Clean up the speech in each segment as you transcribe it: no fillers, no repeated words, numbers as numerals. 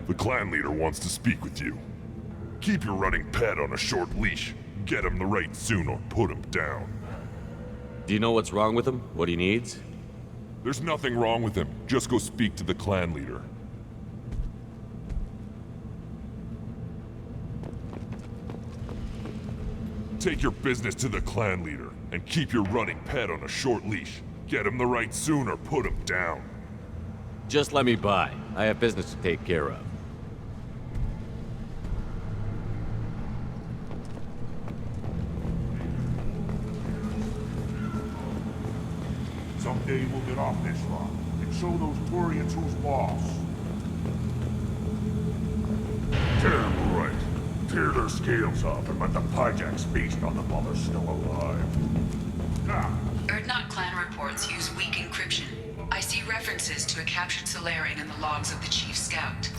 The clan leader wants to speak with you. Keep your running pet on a short leash. Get him the right soon or put him down. Do you know what's wrong with him? What he needs? There's nothing wrong with him. Just go speak to the clan leader. Take your business to the clan leader, and keep your running pet on a short leash. Get him the right soon or put him down. Just let me by. I have business to take care of. Someday we'll get off this rock and show those Turians who's boss. Tear them right. Tear their scales off and let the Pyjax feast on them while they're still alive. Now. Urdnot clan reports use weak encryption. I see references to a captured Solarian in the logs of the Chief Scout.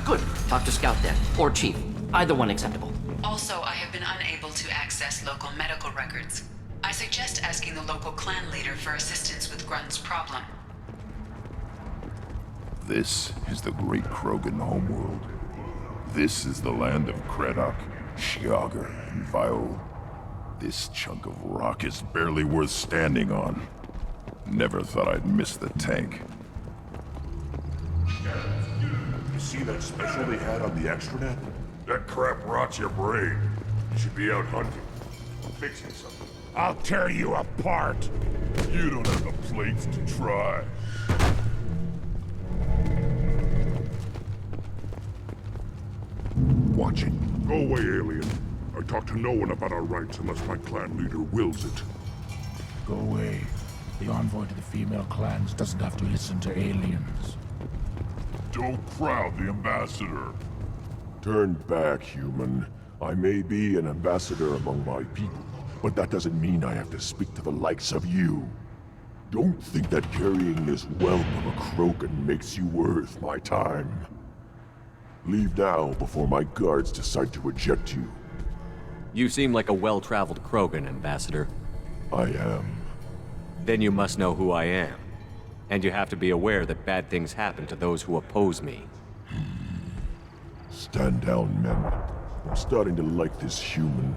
Good. Talk to Scout then. Or Chief. Either one acceptable. Also, I have been unable to access local medical records. I suggest asking the local clan leader for assistance with Grunt's problem. This is the great Krogan homeworld. This is the land of Kredok, Shiagar, and Viol. This chunk of rock is barely worth standing on. Never thought I'd miss the tank. You see that special they had on the extranet? That crap rots your brain. You should be out hunting. Fixing something. I'll tear you apart! You don't have the plates to try. Watching. Go away, alien. I talk to no one about our rights unless my clan leader wills it. Go away. The envoy to the female clans doesn't have to listen to aliens. Don't crowd the ambassador. Turn back, human. I may be an ambassador among my people, but that doesn't mean I have to speak to the likes of you. Don't think that carrying this whelp of a Krogan makes you worth my time. Leave now before my guards decide to eject you. You seem like a well-traveled Krogan, Ambassador. I am. Then you must know who I am. And you have to be aware that bad things happen to those who oppose me. Stand down, men. I'm starting to like this human.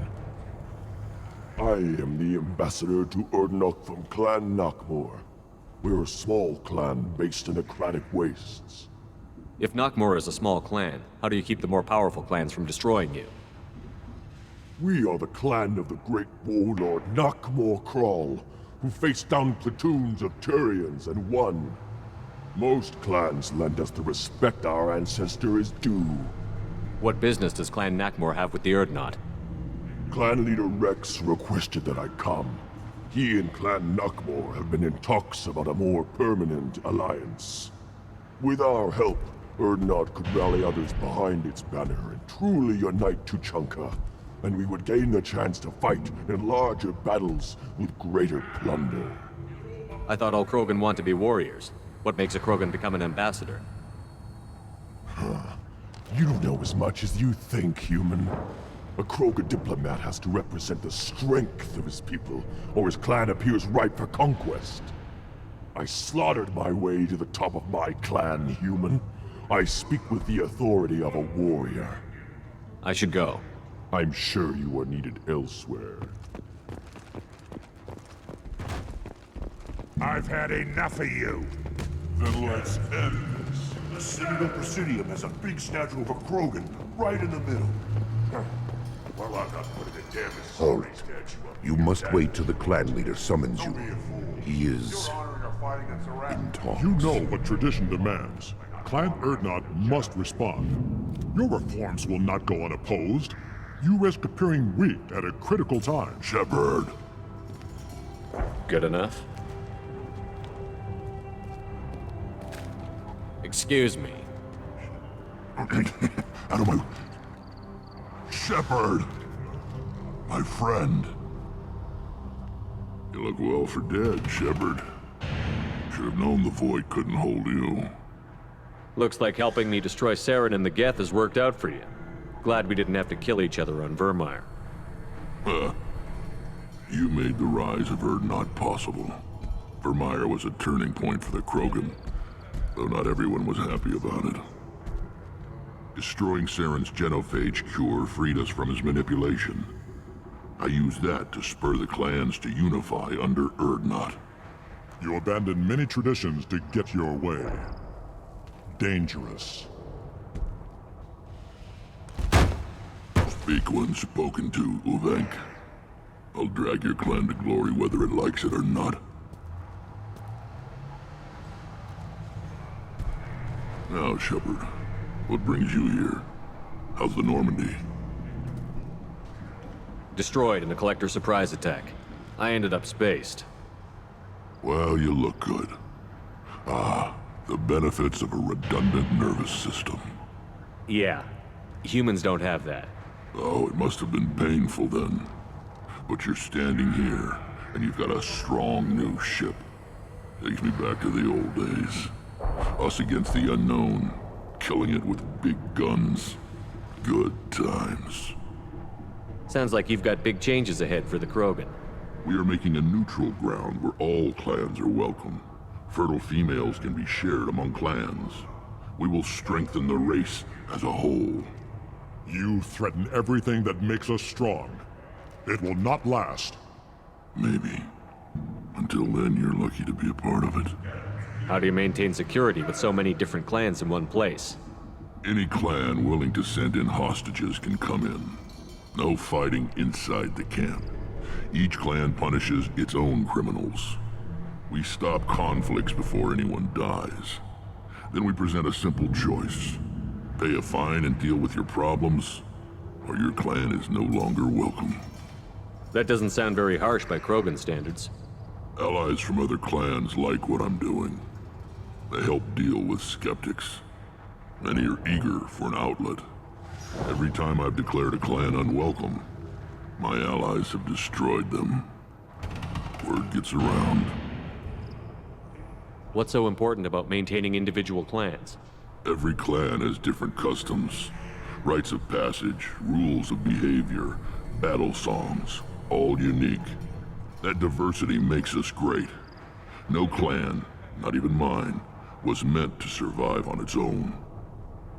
I am the ambassador to Urdnot from Clan Nakmor. We're a small clan based in the Kratic Wastes. If Nakmor is a small clan, how do you keep the more powerful clans from destroying you? We are the clan of the great warlord Nakmor Kral, who faced down platoons of Turians and won. Most clans lend us the respect our ancestor is due. What business does Clan Nakmor have with the Urdnot? Clan leader Rex requested that I come. He and Clan Nakmor have been in talks about a more permanent alliance. With our help, Urdnot could rally others behind its banner and truly unite Tuchanka, and we would gain the chance to fight in larger battles with greater plunder. I thought all Krogan want to be warriors. What makes a Krogan become an ambassador? You don't know as much as you think, human. A Krogan diplomat has to represent the strength of his people, or his clan appears ripe for conquest. I slaughtered my way to the top of my clan, human. I speak with the authority of a warrior. I should go. I'm sure you are needed elsewhere. I've had enough of you. Then let's end this. The Citadel Presidium has a big statue of a Krogan right in the middle. Well, I'm not putting a damn sorry statue up. You must wait till the clan leader summons you. Don't be a fool. He is You're honoring our fighting at Zarak. in talks. You know what tradition demands. Clan Urdnot must respond. Your reforms will not go unopposed. You risk appearing weak at a critical time. Shepard. Good enough? Excuse me. Out of my... Shepard! My friend. You look well for dead, Shepard. Should have known the Void couldn't hold you. Looks like helping me destroy Saren and the Geth has worked out for you. Glad we didn't have to kill each other on Virmire. You made the rise of Urdnot possible. Virmire was a turning point for the Krogan, though not everyone was happy about it. Destroying Saren's genophage cure freed us from his manipulation. I used that to spur the clans to unify under Urdnot. You abandoned many traditions to get your way. Dangerous. Speak when spoken to, Uvenk. I'll drag your clan to glory whether it likes it or not. Now, Shepard, what brings you here? How's the Normandy? Destroyed in a Collector surprise attack. I ended up spaced. Well, you look good. Ah, the benefits of a redundant nervous system. Yeah. Humans don't have that. Oh, it must have been painful then. But you're standing here, and you've got a strong new ship. Takes me back to the old days. Us against the unknown, killing it with big guns. Good times. Sounds like you've got big changes ahead for the Krogan. We are making a neutral ground where all clans are welcome. Fertile females can be shared among clans. We will strengthen the race as a whole. You threaten everything that makes us strong. It will not last. Maybe. Until then, you're lucky to be a part of it. How do you maintain security with so many different clans in one place? Any clan willing to send in hostages can come in. No fighting inside the camp. Each clan punishes its own criminals. We stop conflicts before anyone dies. Then we present a simple choice. Pay a fine and deal with your problems, or your clan is no longer welcome. That doesn't sound very harsh by Krogan standards. Allies from other clans like what I'm doing. They help deal with skeptics. Many are eager for an outlet. Every time I've declared a clan unwelcome, my allies have destroyed them. Word gets around. What's so important about maintaining individual clans? Every clan has different customs, rites of passage, rules of behavior, battle songs, all unique. That diversity makes us great. No clan, not even mine, was meant to survive on its own.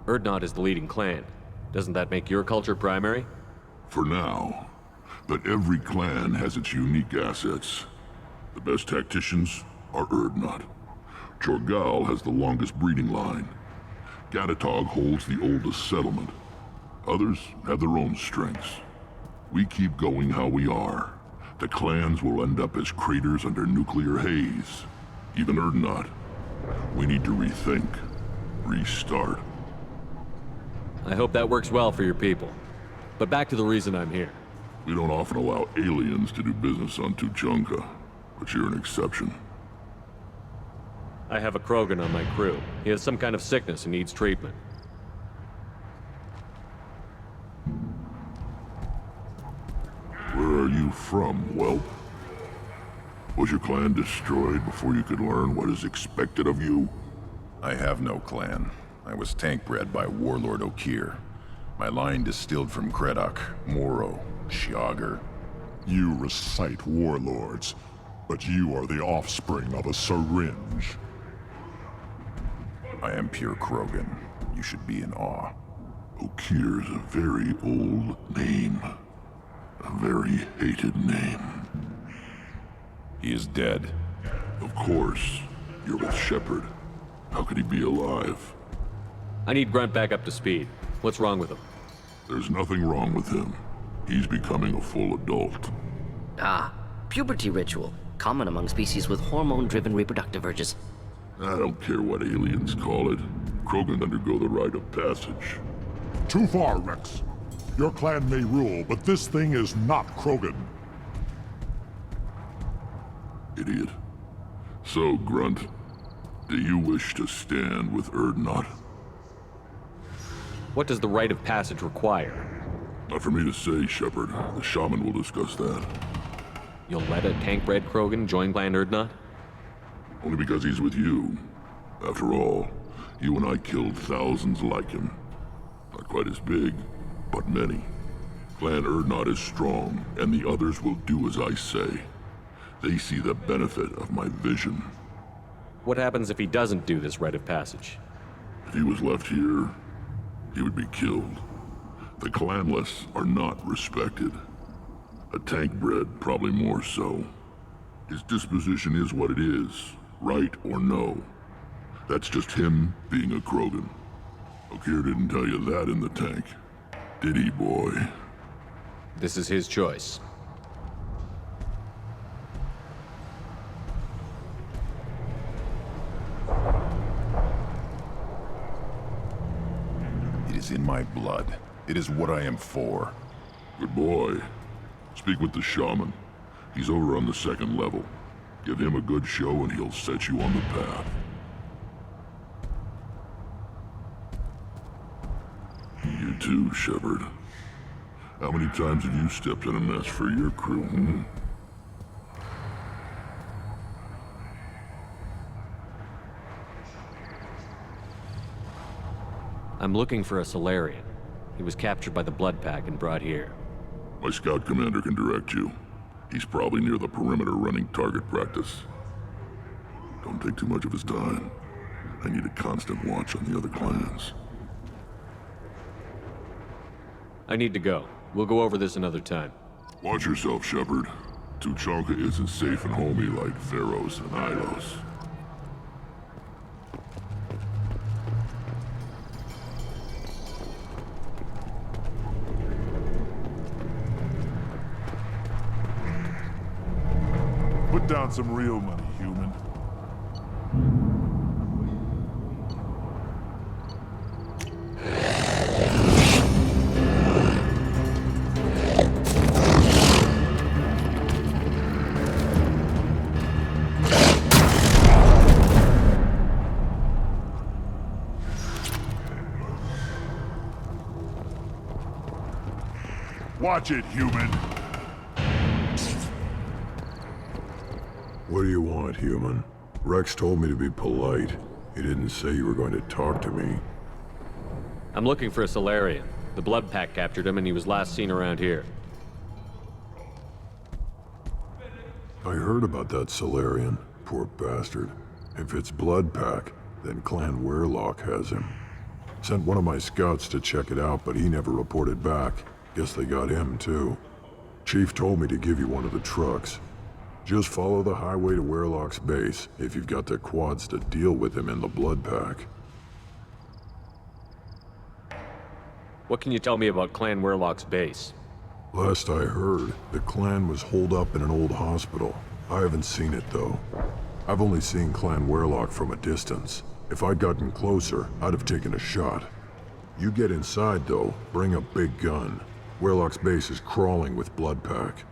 Urdnot is the leading clan. Doesn't that make your culture primary? For now. But every clan has its unique assets. The best tacticians are Urdnot. Chorgal has the longest breeding line. Gatatog holds the oldest settlement. Others have their own strengths. We keep going how we are. The clans will end up as craters under nuclear haze. Even Urdnot. We need to rethink. Restart. I hope that works well for your people. But back to the reason I'm here. We don't often allow aliens to do business on Tuchanka, but you're an exception. I have a Krogan on my crew. He has some kind of sickness and needs treatment. Where are you from, whelp? Was your clan destroyed before you could learn what is expected of you? I have no clan. I was tank bred by Warlord Okeer. My line distilled from Kredok, Moro, Shiagar. You recite warlords, but you are the offspring of a syringe. I am pure Krogan. You should be in awe. Okeer is a very old name. A very hated name. He is dead. Of course. You're with Shepard. How could he be alive? I need Grunt back up to speed. What's wrong with him? There's nothing wrong with him. He's becoming a full adult. Ah, puberty ritual. Common among species with hormone-driven reproductive urges. I don't care what aliens call it. Krogan undergo the rite of passage. Too far, Rex. Your clan may rule, but this thing is not Krogan. Idiot. So, Grunt, do you wish to stand with Urdnot? What does the rite of passage require? Not for me to say, Shepard. The shaman will discuss that. You'll let a tank-bred Krogan join Clan Urdnot? Only because he's with you. After all, you and I killed thousands like him. Not quite as big, but many. Clan Urdnot is strong, and the others will do as I say. They see the benefit of my vision. What happens if he doesn't do this rite of passage? If he was left here, he would be killed. The clanless are not respected. A tank bred, probably more so. His disposition is what it is, right or no. That's just him being a Krogan. Okeer didn't tell you that in the tank, did he, boy? This is his choice. It is in my blood. It is what I am for. Good boy. Speak with the shaman. He's over on the second level. Give him a good show and he'll set you on the path. You too, Shepard. How many times have you stepped in a mess for your crew, hmm? I'm looking for a Solarian. He was captured by the Blood Pack and brought here. My scout commander can direct you. He's probably near the perimeter running target practice. Don't take too much of his time. I need a constant watch on the other clans. I need to go. We'll go over this another time. Watch yourself, Shepard. Tuchanka isn't safe and homey like Theros and Ilos. Put down some real money, human. Watch it, human. What do you want, human? Rex told me to be polite. He didn't say you were going to talk to me. I'm looking for a Solarian. The Blood Pack captured him and he was last seen around here. I heard about that Solarian. Poor bastard. If it's Blood Pack, then Clan Weyrloc has him. Sent one of my scouts to check it out, but he never reported back. Guess they got him, too. Chief told me to give you one of the trucks. Just follow the highway to Weyrloc's base, if you've got the quads to deal with him in the Blood Pack. What can you tell me about Clan Weyrloc's base? Last I heard, the clan was holed up in an old hospital. I haven't seen it, though. I've only seen Clan Weyrloc from a distance. If I'd gotten closer, I'd have taken a shot. You get inside, though, bring a big gun. Weyrloc's base is crawling with Blood Pack.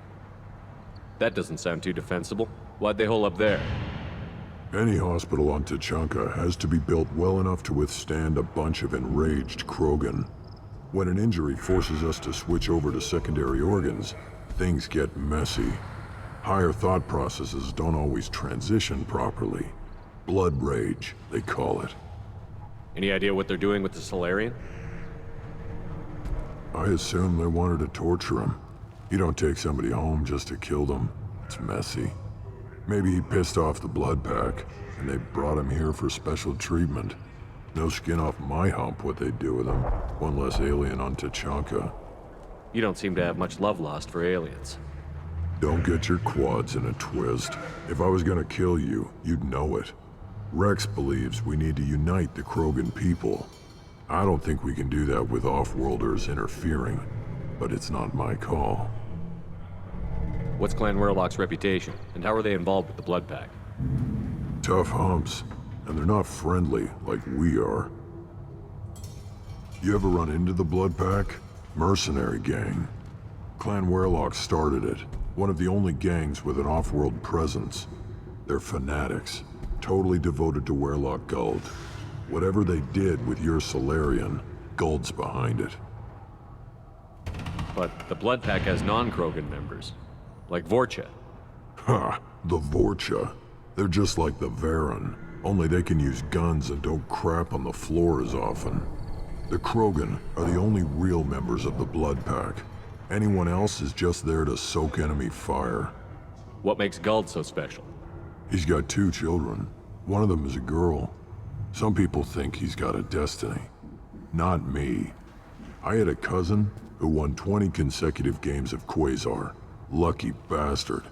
That doesn't sound too defensible. Why'd they hole up there? Any hospital on Tuchanka has to be built well enough to withstand a bunch of enraged Krogan. When an injury forces us to switch over to secondary organs, things get messy. Higher thought processes don't always transition properly. Blood rage, they call it. Any idea what they're doing with the Solarian? I assume they wanted to torture him. You don't take somebody home just to kill them. It's messy. Maybe he pissed off the Blood Pack, and they brought him here for special treatment. No skin off my hump what they'd do with him. One less alien on Tuchanka. You don't seem to have much love lost for aliens. Don't get your quads in a twist. If I was gonna kill you, you'd know it. Rex believes we need to unite the Krogan people. I don't think we can do that with off-worlders interfering, but it's not my call. What's Clan Weyrloc's reputation, and how are they involved with the Blood Pack? Tough humps, and they're not friendly like we are. You ever run into the Blood Pack? Mercenary gang. Clan Weyrloc started it, one of the only gangs with an off-world presence. They're fanatics, totally devoted to Weyrloc Guld. Whatever they did with your Solarian, Guld's behind it. But the Blood Pack has non-Krogan members, like Vorcha. Ha! The Vorcha. They're just like the Varen, only they can use guns and don't crap on the floor as often. The Krogan are the only real members of the Blood Pack. Anyone else is just there to soak enemy fire. What makes Guld so special? He's got 2 children. One of them is a girl. Some people think he's got a destiny. Not me. I had a cousin who won 20 consecutive games of Quasar. Lucky bastard.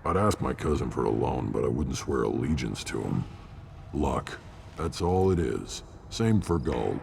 I'd ask my cousin for a loan, but I wouldn't swear allegiance to him. Luck. That's all it is. Same for gold.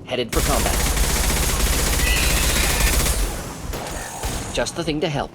Headed for combat. Just the thing to help.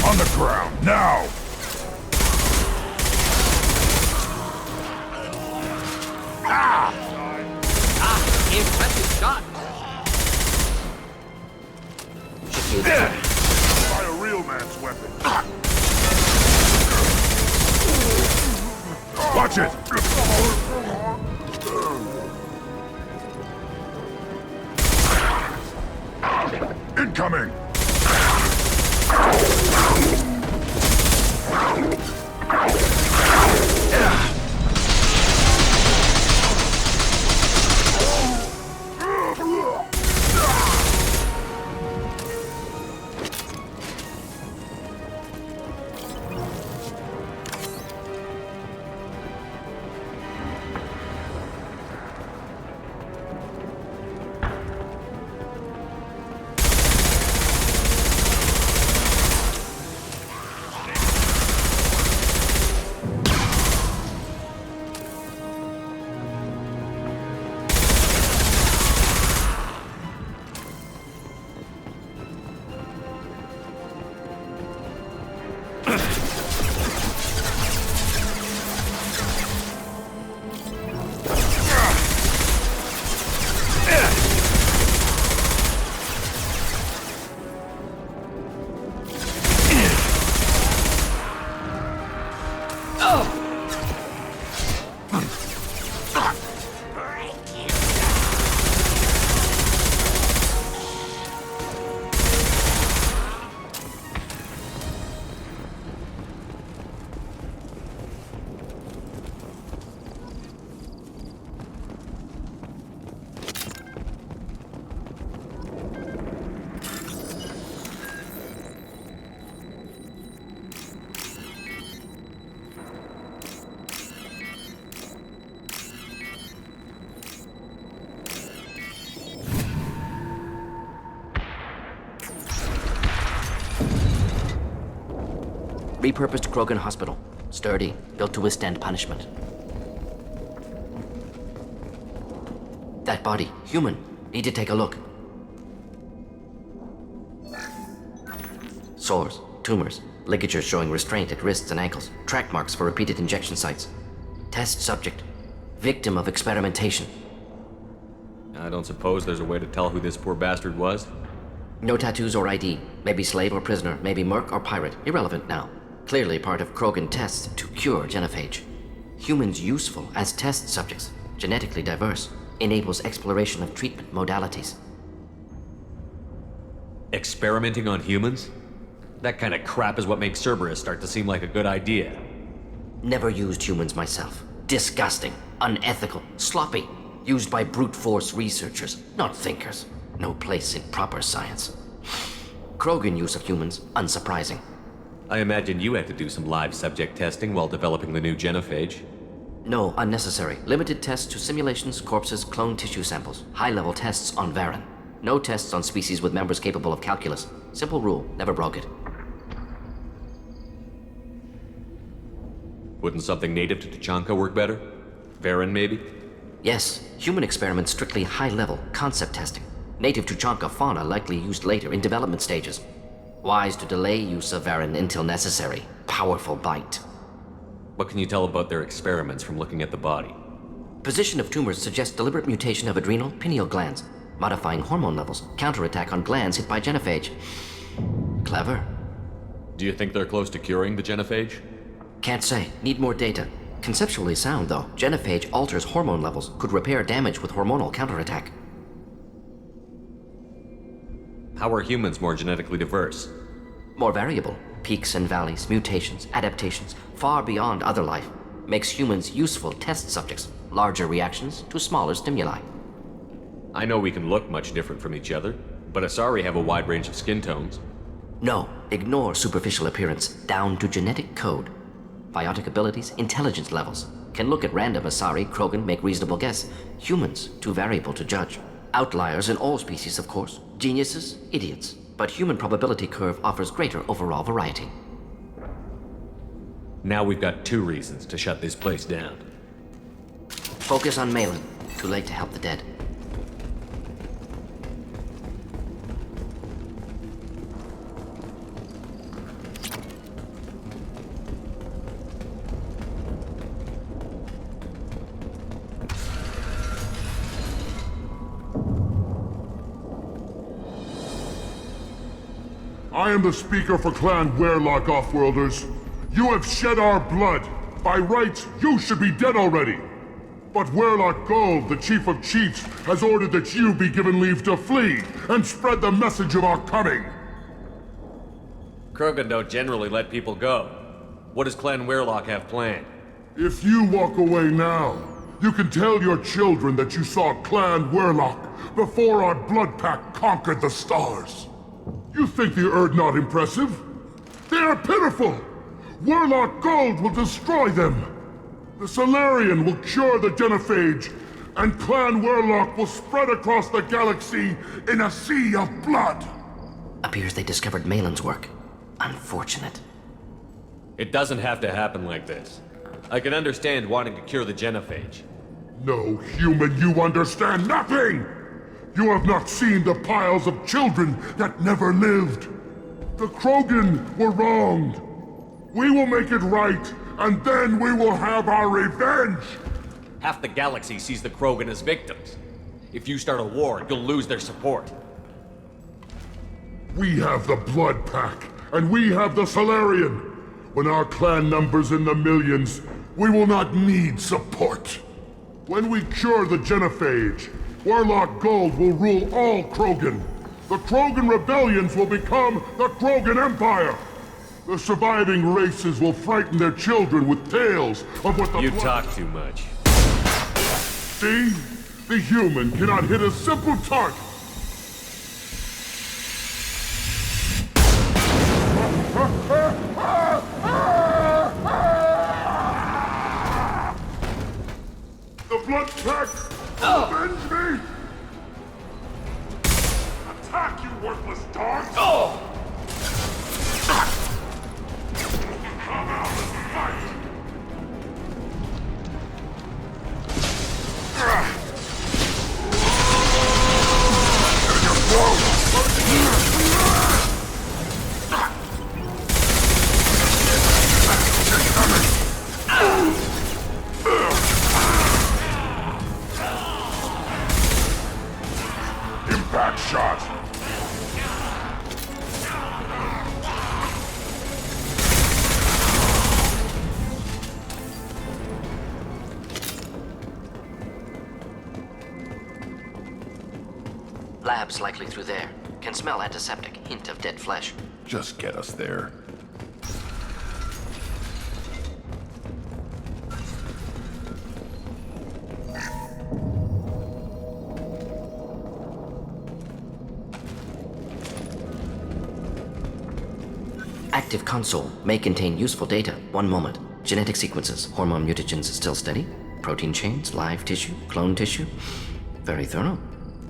On the ground, now! Impressive shot! Try a real man's weapon. Watch it! Incoming! Repurposed Krogan Hospital. Sturdy, built to withstand punishment. That body, human. Need to take a look. Sores, tumors, ligatures showing restraint at wrists and ankles, track marks for repeated injection sites. Test subject. Victim of experimentation. I don't suppose there's a way to tell who this poor bastard was? No tattoos or ID. Maybe slave or prisoner, maybe merc or pirate. Irrelevant now. Clearly part of Krogan tests to cure genophage. Humans useful as test subjects. Genetically diverse. Enables exploration of treatment modalities. Experimenting on humans? That kind of crap is what makes Cerberus start to seem like a good idea. Never used humans myself. Disgusting. Unethical. Sloppy. Used by brute force researchers, not thinkers. No place in proper science. Krogan use of humans, unsurprising. I imagine you had to do some live subject testing while developing the new genophage. No, unnecessary. Limited tests to simulations, corpses, cloned tissue samples. High-level tests on Varen. No tests on species with members capable of calculus. Simple rule, never broke it. Wouldn't something native to Tuchanka work better? Varen, maybe? Yes, human experiments strictly high-level, concept testing. Native Tuchanka fauna likely used later in development stages. Wise to delay use of Varen until necessary. Powerful bite. What can you tell about their experiments from looking at the body? Position of tumors suggests deliberate mutation of adrenal, pineal glands, modifying hormone levels, counterattack on glands hit by genophage. Clever. Do you think they're close to curing the genophage? Can't say. Need more data. Conceptually sound, though. Genophage alters hormone levels, could repair damage with hormonal counterattack. How are humans more genetically diverse? More variable. Peaks and valleys, mutations, adaptations, far beyond other life. Makes humans useful test subjects. Larger reactions to smaller stimuli. I know we can look much different from each other, but Asari have a wide range of skin tones. No, ignore superficial appearance, down to genetic code. Biotic abilities, intelligence levels. Can look at random Asari, Krogan, make reasonable guess. Humans, too variable to judge. Outliers in all species, of course. Geniuses, idiots. But human probability curve offers greater overall variety. Now we've got 2 reasons to shut this place down. Focus on Malin. Too late to help the dead. I am the speaker for Clan Werlock, Offworlders. You have shed our blood. By rights, you should be dead already. But Werlock Gold, the Chief of Chiefs, has ordered that you be given leave to flee and spread the message of our coming. Krogan don't generally let people go. What does Clan Werlock have planned? If you walk away now, you can tell your children that you saw Clan Werlock before our Blood Pact conquered the stars. You think the Erd not impressive? They are pitiful! Werlock Gold will destroy them! The Solarian will cure the genophage, and Clan Werlock will spread across the galaxy in a sea of blood! Appears they discovered Malin's work. Unfortunate. It doesn't have to happen like this. I can understand wanting to cure the genophage. No, human, you understand nothing! You have not seen the piles of children that never lived. The Krogan were wronged. We will make it right, and then we will have our revenge! Half the galaxy sees the Krogan as victims. If you start a war, you'll lose their support. We have the Blood Pack, and we have the Solarian. When our clan numbers in the millions, we will not need support. When we cure the genophage, Werlock Gold will rule all Krogan. The Krogan rebellions will become the Krogan Empire. The surviving races will frighten their children with tales of what the You talk too much. See? The human cannot hit a simple target. The Blood Pack! Avenge me! Attack, you worthless dogs! Come out and fight! Impact shot! Lab's likely through there. Can smell antiseptic, hint of dead flesh. Just get us there. Active console may contain useful data. One moment. Genetic sequences, hormone mutagens still steady. Protein chains, live tissue, clone tissue. Very thorough.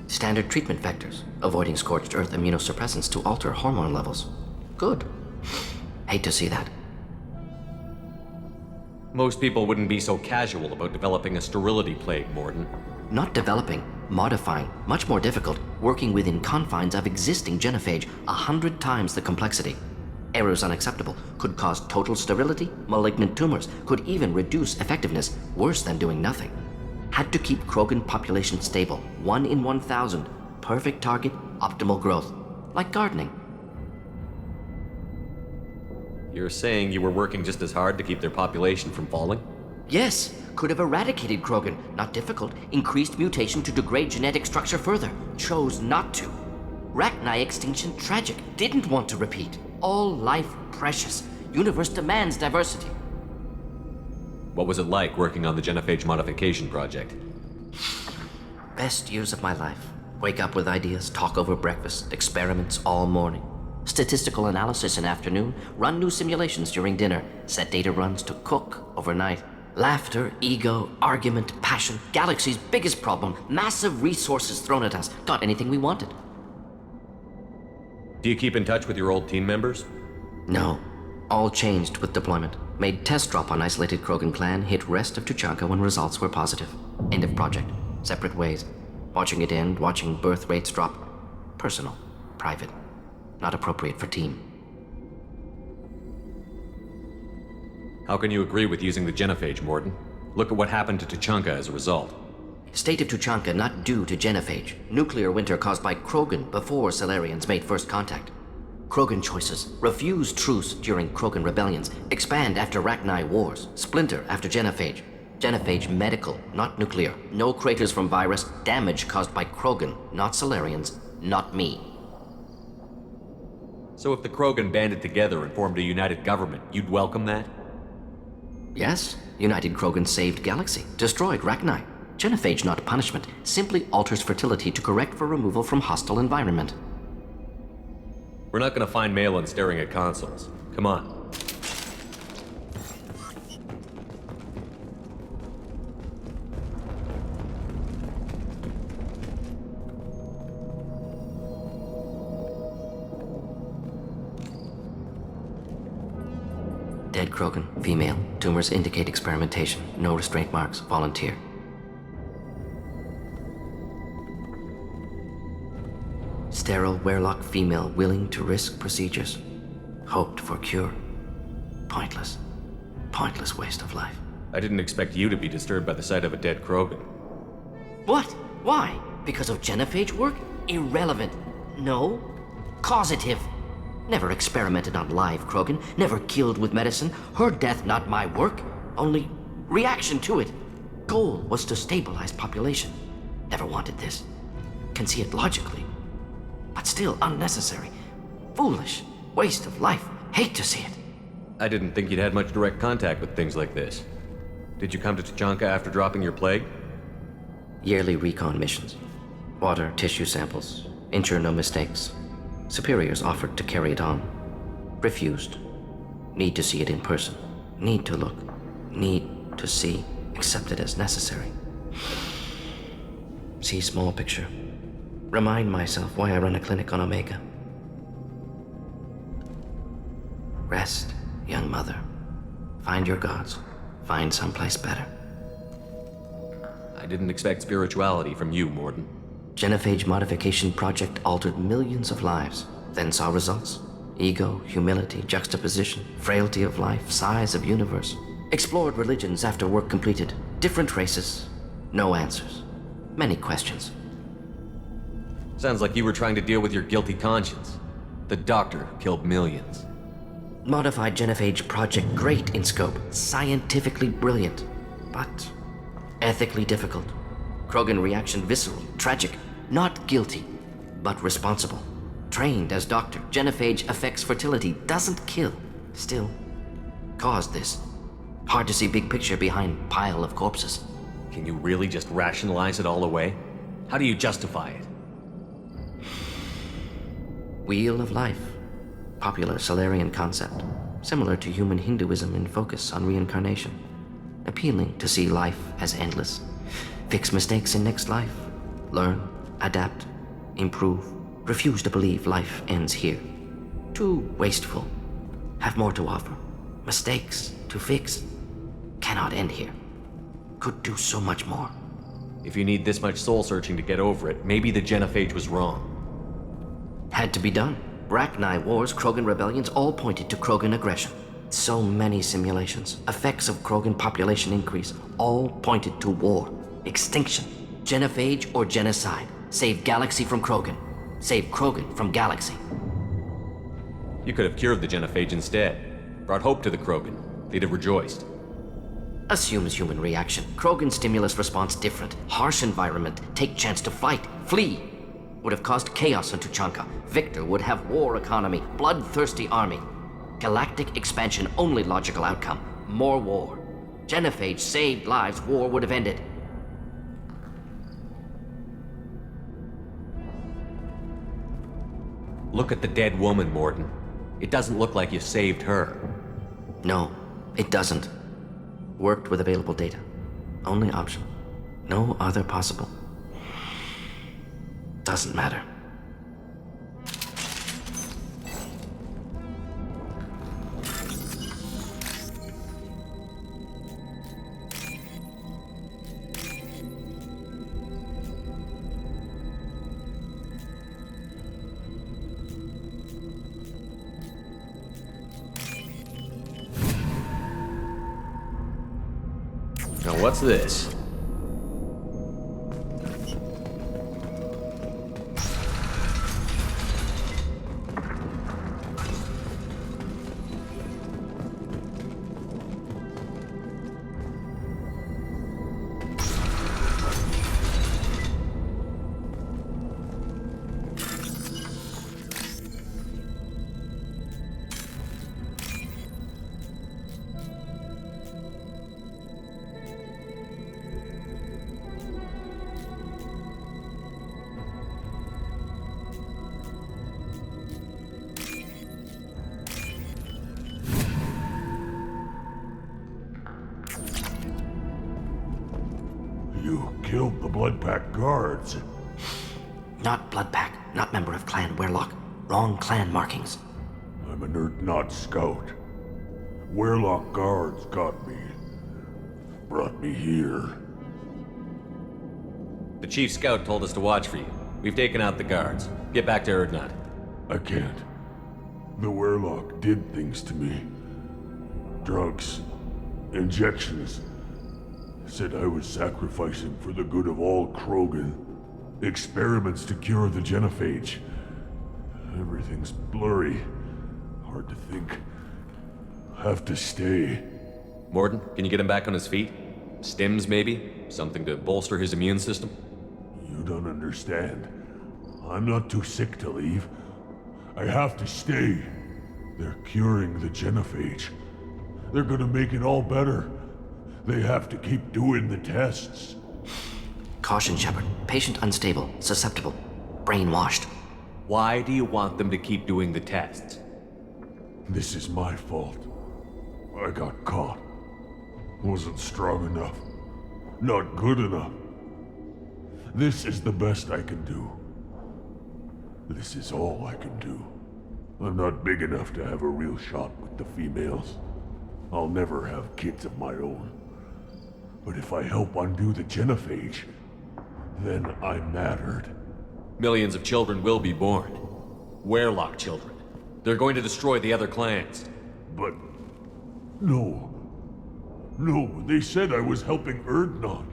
Standard treatment vectors, avoiding scorched earth immunosuppressants to alter hormone levels. Good. Hate to see that. Most people wouldn't be so casual about developing a sterility plague, Mordin. Not developing, modifying, much more difficult, working within confines of existing genophage, 100 times the complexity. Errors unacceptable, could cause total sterility, malignant tumors, could even reduce effectiveness, worse than doing nothing. Had to keep Krogan population stable, 1 in 1,000. Perfect target, optimal growth. Like gardening. You're saying you were working just as hard to keep their population from falling? Yes, could have eradicated Krogan. Not difficult. Increased mutation to degrade genetic structure further. Chose not to. Rachni extinction tragic. Didn't want to repeat. All life precious. Universe demands diversity. What was it like working on the genophage modification project? Best years of my life. Wake up with ideas, talk over breakfast, experiments all morning. Statistical analysis in afternoon, run new simulations during dinner, set data runs to cook overnight. Laughter, ego, argument, passion, galaxy's biggest problem, massive resources thrown at us. Got anything we wanted. Do you keep in touch with your old team members? No. All changed with deployment. Made test drop on isolated Krogan clan, hit rest of Tuchanka when results were positive. End of project. Separate ways. Watching it end, watching birth rates drop. Personal. Private. Not appropriate for team. How can you agree with using the genophage, Mordin? Look at what happened to Tuchanka as a result. State of Tuchanka not due to genophage. Nuclear winter caused by Krogan before Salarians made first contact. Krogan choices. Refuse truce during Krogan rebellions. Expand after Rachni wars. Splinter after genophage. Genophage medical, not nuclear. No craters from virus. Damage caused by Krogan, not Salarians, not me. So if the Krogan banded together and formed a united government, you'd welcome that? Yes, United Krogan saved Galaxy, destroyed Rachni. Genophage not punishment, simply alters fertility to correct for removal from hostile environment. We're not gonna find Malin staring at consoles. Come on. Dead Krogan, female. Tumors indicate experimentation. No restraint marks. Volunteer. Sterile Werlock female willing to risk procedures. Hoped for cure. Pointless. Pointless waste of life. I didn't expect you to be disturbed by the sight of a dead Krogan. What? Why? Because of genophage work? Irrelevant. No. Causative. Never experimented on live Krogan. Never killed with medicine. Her death not my work. Only reaction to it. Goal was to stabilize population. Never wanted this. Can see it logically. But still unnecessary. Foolish. Waste of life. Hate to see it. I didn't think you'd had much direct contact with things like this. Did you come to Tuchanka after dropping your plague? Yearly recon missions. Water, tissue samples. Ensure no mistakes. Superiors offered to carry it on. Refused. Need to see it in person. Need to look. Need to see. Accepted as necessary. See small picture. Remind myself why I run a clinic on Omega. Rest, young mother. Find your gods. Find someplace better. I didn't expect spirituality from you, Mordin. Genophage modification project altered millions of lives, then saw results. Ego, humility, juxtaposition, frailty of life, size of universe. Explored religions after work completed. Different races. No answers. Many questions. Sounds like you were trying to deal with your guilty conscience. The doctor killed millions. Modified genophage project great in scope, scientifically brilliant, but ethically difficult. Krogan reaction visceral, tragic, not guilty, but responsible. Trained as doctor, genophage affects fertility, doesn't kill, still caused this. Hard to see big picture behind pile of corpses. Can you really just rationalize it all away? How do you justify it? Wheel of life. Popular Solarian concept. Similar to human Hinduism in focus on reincarnation. Appealing to see life as endless. Fix mistakes in next life. Learn, adapt, improve. Refuse to believe life ends here. Too wasteful. Have more to offer. Mistakes to fix. Cannot end here. Could do so much more. If you need this much soul searching to get over it, maybe the genophage was wrong. Had to be done. Rachni wars, Krogan rebellions, all pointed to Krogan aggression. So many simulations, effects of Krogan population increase, all pointed to war, extinction, genophage or genocide. Save galaxy from Krogan. Save Krogan from galaxy. You could have cured the genophage instead. Brought hope to the Krogan. They'd have rejoiced. Assumes human reaction. Krogan stimulus response different. Harsh environment. Take chance to fight. Flee. Would have caused chaos on Tuchanka. Victor would have war economy. Bloodthirsty army. Galactic expansion only logical outcome. More war. Genophage saved lives. War would have ended. Look at the dead woman, Mordin. It doesn't look like you saved her. No, it doesn't. Worked with available data. Only option. No other possible. Doesn't matter. Now what's this? You killed the Bloodpack guards. Not Bloodpack, not member of Clan Werlock. Wrong clan markings. I'm an Urdnot scout. Werlock guards got me. Brought me here. The chief scout told us to watch for you. We've taken out the guards. Get back to Urdnot. I can't. The Werlock did things to me. Drugs. Injections. Said I was sacrificing for the good of all Krogan. Experiments to cure the genophage. Everything's blurry. Hard to think. Have to stay. Mordin, can you get him back on his feet? Stims, maybe? Something to bolster his immune system? You don't understand. I'm not too sick to leave. I have to stay. They're curing the genophage. They're gonna make it all better. They have to keep doing the tests. Caution, Shepard. Patient unstable, susceptible, brainwashed. Why do you want them to keep doing the tests? This is my fault. I got caught. Wasn't strong enough. Not good enough. This is the best I can do. This is all I can do. I'm not big enough to have a real shot with the females. I'll never have kids of my own. But if I help undo the genophage, then I'm mattered. Millions of children will be born. Werlock children. They're going to destroy the other clans. But... No. No, they said I was helping Urdnot.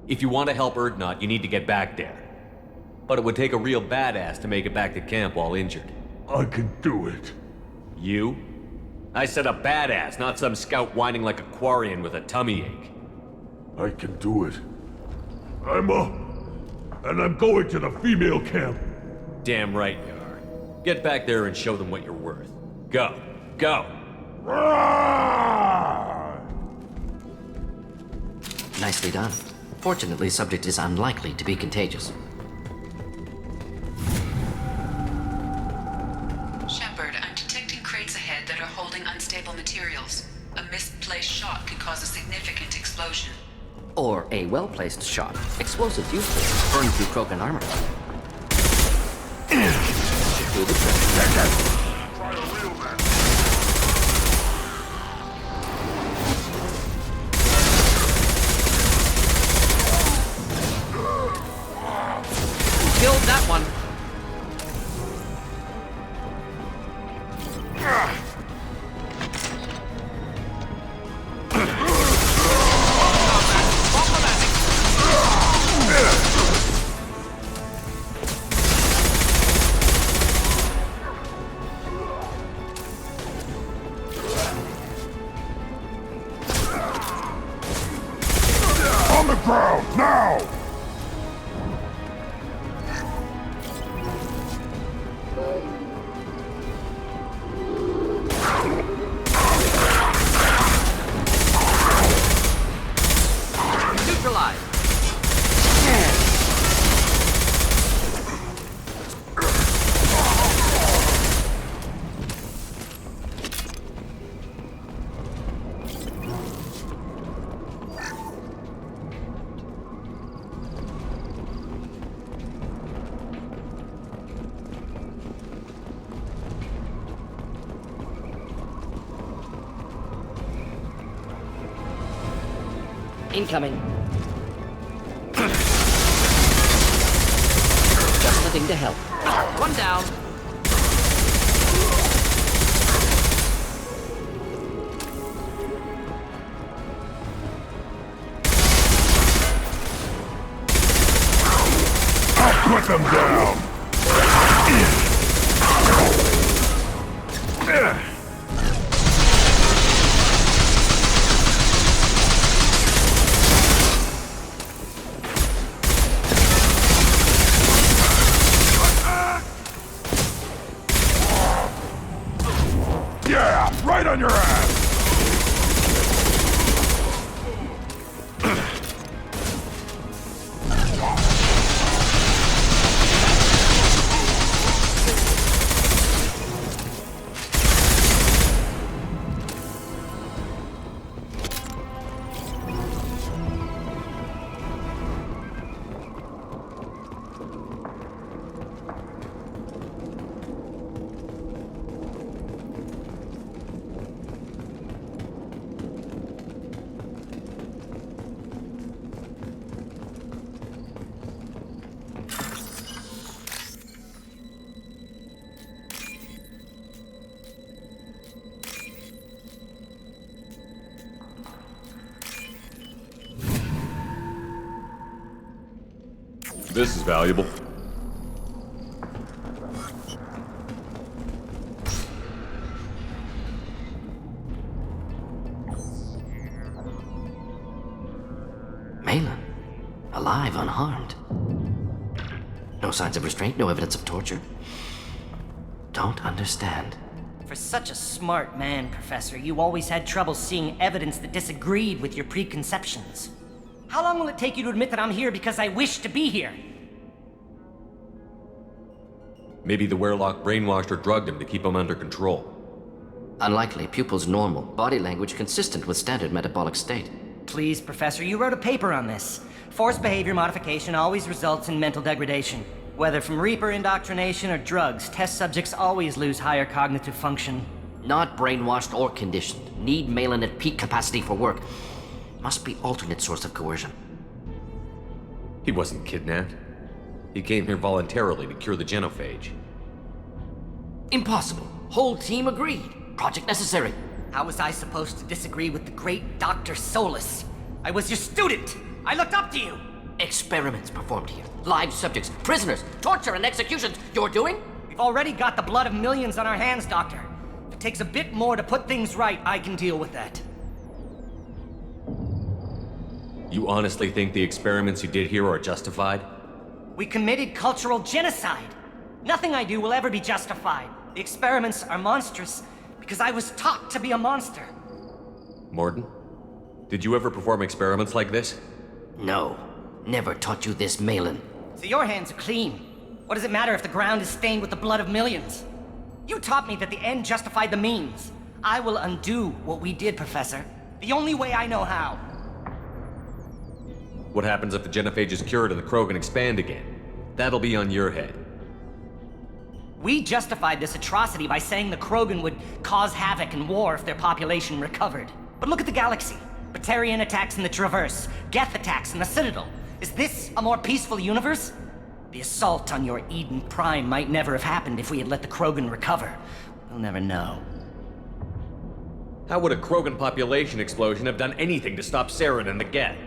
If you want to help Urdnot, you need to get back there. But it would take a real badass to make it back to camp while injured. I can do it. You? I said a badass, not some scout whining like a Quarian with a tummy ache. I can do it. I'm up. And I'm going to the female camp. Damn right you are. Get back there and show them what you're worth. Go. Go! Nicely done. Fortunately, subject is unlikely to be contagious. Shepard, I'm detecting crates ahead that are holding unstable materials. A misplaced shot could cause a significant explosion. Or a well-placed shot. Explosives useless. Burn through Krogan armor. Do the trick. Try a real man. Killed that one. On the ground, now! Neutralized. Incoming. Just the thing to help. One down. Put them down! Yeah, right on your ass! This is valuable. Malin. Alive, unharmed. No signs of restraint, no evidence of torture. Don't understand. For such a smart man, Professor, you always had trouble seeing evidence that disagreed with your preconceptions. How long will it take you to admit that I'm here because I wish to be here? Maybe the Werlock brainwashed or drugged him to keep him under control. Unlikely. Pupil's normal. Body language consistent with standard metabolic state. Please, Professor, you wrote a paper on this. Forced behavior modification always results in mental degradation. Whether from Reaper indoctrination or drugs, test subjects always lose higher cognitive function. Not brainwashed or conditioned. Need Malin at peak capacity for work. Must be alternate source of coercion. He wasn't kidnapped. He came here voluntarily to cure the genophage. Impossible. Whole team agreed. Project necessary. How was I supposed to disagree with the great Dr. Solus? I was your student! I looked up to you! Experiments performed here. Live subjects, prisoners, torture and executions. You're doing? We've already got the blood of millions on our hands, Doctor. If it takes a bit more to put things right, I can deal with that. You honestly think the experiments you did here are justified? We committed cultural genocide. Nothing I do will ever be justified. The experiments are monstrous because I was taught to be a monster. Mordin, did you ever perform experiments like this? No. Never taught you this, Malin. So your hands are clean. What does it matter if the ground is stained with the blood of millions? You taught me that the end justified the means. I will undo what we did, Professor. The only way I know how. What happens if the genophage is cured and the Krogan expand again? That'll be on your head. We justified this atrocity by saying the Krogan would cause havoc and war if their population recovered. But look at the galaxy. Batarian attacks in the Traverse, Geth attacks in the Citadel. Is this a more peaceful universe? The assault on your Eden Prime might never have happened if we had let the Krogan recover. We'll never know. How would a Krogan population explosion have done anything to stop Saren and the Geth?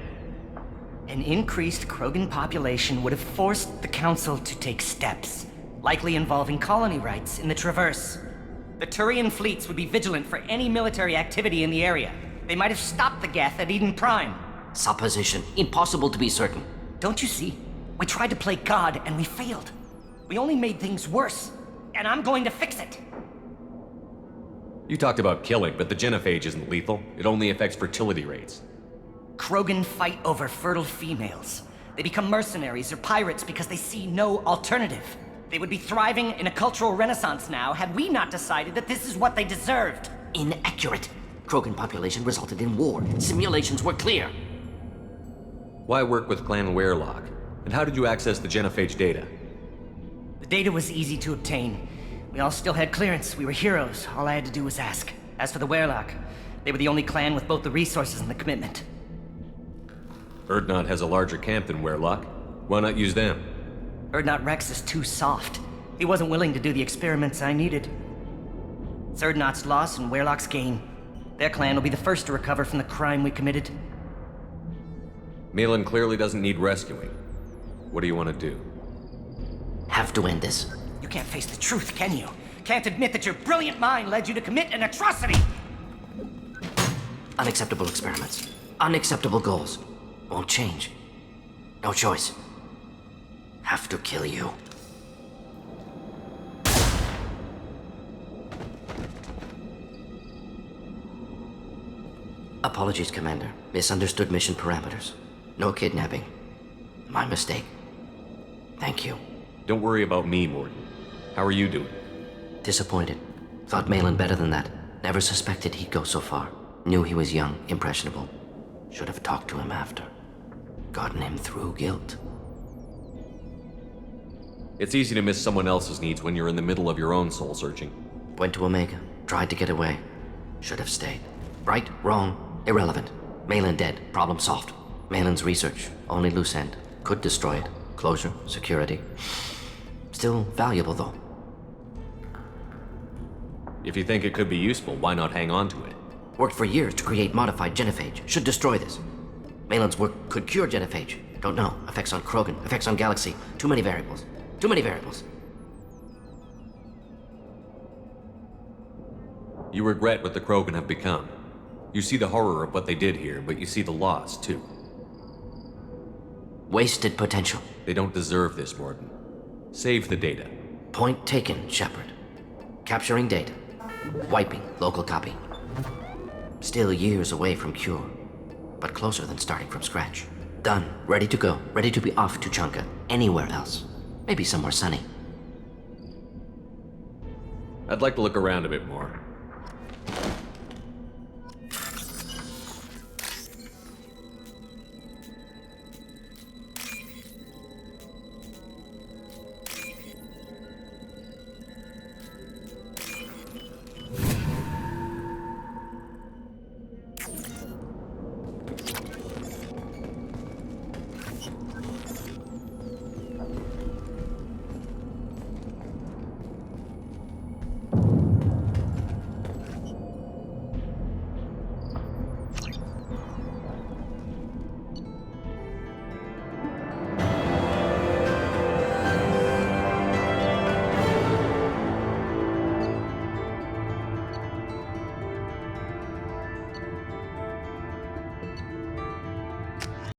An increased Krogan population would have forced the Council to take steps, likely involving colony rights in the Traverse. The Turian fleets would be vigilant for any military activity in the area. They might have stopped the Geth at Eden Prime. Supposition. Impossible to be certain. Don't you see? We tried to play God and we failed. We only made things worse, and I'm going to fix it. You talked about killing, but the genophage isn't lethal. It only affects fertility rates. Krogan fight over fertile females. They become mercenaries or pirates because they see no alternative. They would be thriving in a cultural renaissance now had we not decided that this is what they deserved. Inaccurate. Krogan population resulted in war. Simulations were clear. Why work with Clan Weyrloc? And how did you access the genophage data? The data was easy to obtain. We all still had clearance. We were heroes. All I had to do was ask. As for the Weyrloc, they were the only clan with both the resources and the commitment. Urdnot has a larger camp than Weyrloc. Why not use them? Urdnot Rex is too soft. He wasn't willing to do the experiments I needed. It's Urdnot's loss and Weyrloc's gain. Their clan will be the first to recover from the crime we committed. Malin clearly doesn't need rescuing. What do you want to do? Have to end this. You can't face the truth, can you? Can't admit that your brilliant mind led you to commit an atrocity! Unacceptable experiments. Unacceptable goals. Won't change. No choice. Have to kill you. Apologies, Commander. Misunderstood mission parameters. No kidnapping. My mistake. Thank you. Don't worry about me, Mordin. How are you doing? Disappointed. Thought Malin better than that. Never suspected he'd go so far. Knew he was young, impressionable. Should have talked to him after. Gotten him through guilt. It's easy to miss someone else's needs when you're in the middle of your own soul searching. Went to Omega. Tried to get away. Should have stayed. Right, wrong, irrelevant. Malin dead. Problem solved. Malin's research. Only loose end. Could destroy it. Closure, security. Still valuable, though. If you think it could be useful, why not hang on to it? Worked for years to create modified genophage. Should destroy this. Malin's work could cure genophage. Don't know. Effects on Krogan. Effects on Galaxy. Too many variables. Too many variables. You regret what the Krogan have become. You see the horror of what they did here, but you see the loss, too. Wasted potential. They don't deserve this, Mordin. Save the data. Point taken, Shepard. Capturing data. Wiping local copy. Still years away from cure, but closer than starting from scratch. Done. Ready to go. Ready to be off to Chunka. Anywhere else. Maybe somewhere sunny. I'd like to look around a bit more.